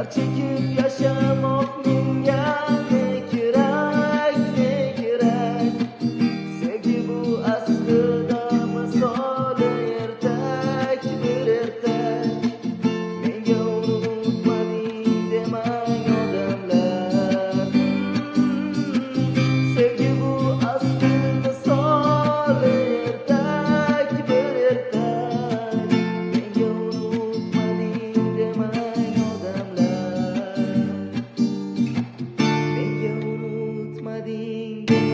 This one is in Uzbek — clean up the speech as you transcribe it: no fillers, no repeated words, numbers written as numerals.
Dard chekib yashamoq menga ne kerak, ne kerak. Sevgi bu aslida misoli ertak, bir ertak. Menga unutmading demang odamlar. Sevgi bu asli misoli ertak, bir ertak. Menga unutmading demang odamlar. Menga unutmading demang